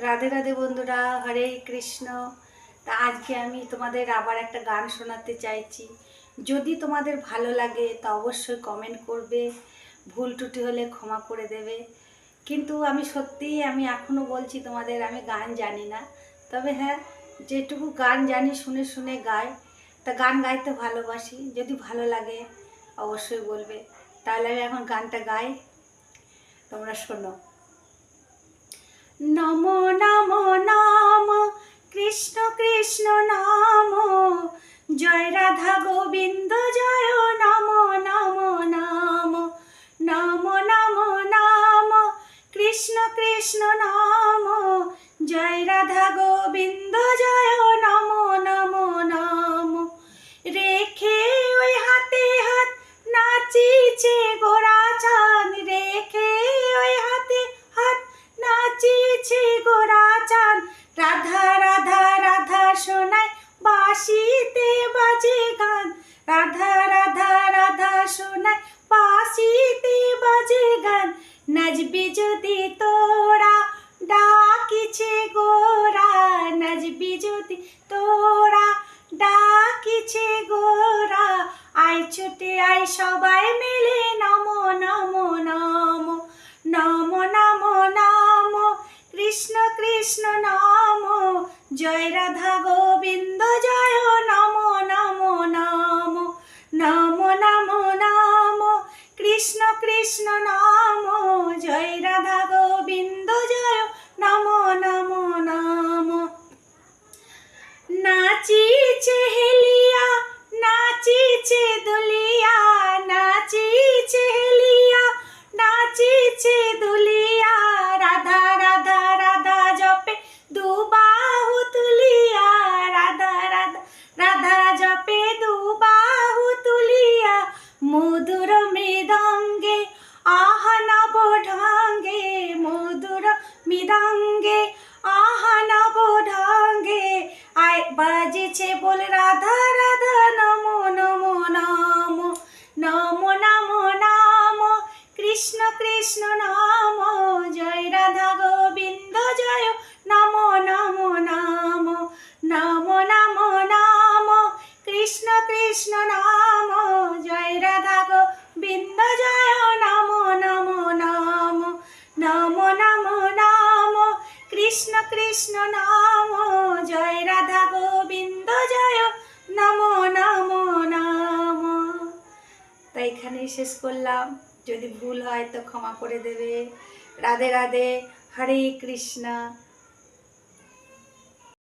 রাধে রাধে বন্ধুরা, হরে কৃষ্ণ। তা আজকে আমি তোমাদের আবার একটা গান শোনাতে চাইছি। যদি তোমাদের ভালো লাগে তা অবশ্যই কমেন্ট করবে, ভুল ত্রুটি হলে ক্ষমা করে দেবে। কিন্তু আমি এখনও বলছি তোমাদের, আমি গান জানি না। তবে হ্যাঁ, যেটুকু গান জানি শুনে শুনে গাই। তা গান গাইতে ভালোবাসি, যদি ভালো লাগে অবশ্যই বলবে। তাহলে আমি এখন গানটা গাই, তোমরা শোনো। নমো নমো নম কৃষ্ণ কৃষ্ণ নাম, জয় রাধা গোবিন্দ জয় নমো নমো নাম। নমো নমো নাম কৃষ্ণ কৃষ্ণ নাম, জয় রাধা গোবিন্দ জয় নমো নমো নাম। রেখে ওই হাতে হাত নাচিছে গোরা চাঁদ, রেখে ওই হাতে হাত নাচিছে গোরা চাঁদ। রাধা রাধা রাধা শোনায় বাঁশিতে বাজে গান, রাধা রাধা রাধা শোনায় বাঁশিতে বাজে গান। নাচবি যদি তোরা ডাকিছে গোরা, নাচবি যদি তোরা ডাকিছে গোরা। আয় ছুটে আয় সবাই মিলে নমো নমো নমো। নমো নমো নমো কৃষ্ণ কৃষ্ণ নাম, জয় রাধা গোবিন্দ জয় নমো নমো নমো। নমো নমো নমো কৃষ্ণ কৃষ্ণ নাম, জয় রাধা গোবিন্দ জয় নমো নমো নমো। নাচিছে হেলিয়া নাচিছে দুলিয়া, নাচিছে হেলিয়া নাচিছে দুলিয়া। রাধা রাধা রাধা জপে দুবাহু তুলিয়া, রাধা রাধা রাধা জপে দুবাহু তুলিয়া। মধুর মৃদঙ্গে আহা নব ঢঙ্গে, মধুর মৃদঙ্গে আহা নব ঢঙ্গে। আয় বাজিছে বল রাধা রাধা নমো নমো নমো। নমো নমো নমো কৃষ্ণ কৃষ্ণ নাম, জয় রাধা গোবিন্দ জয় নমো নমো নমো। নমো নমো নমো কৃষ্ণ কৃষ্ণ নাম, জয় রাধা গোবিন্দ জয় নমো নমো নমো। নমো নমো নমো কৃষ্ণ কৃষ্ণ নাম, জয় রাধা গোবিন্দ জয় নমো নমো নমো। তাই এখানেই শেষ করলাম, যদি ভুল হয় তো ক্ষমা করে দেবে। রাধে রাধে, হরে কৃষ্ণ।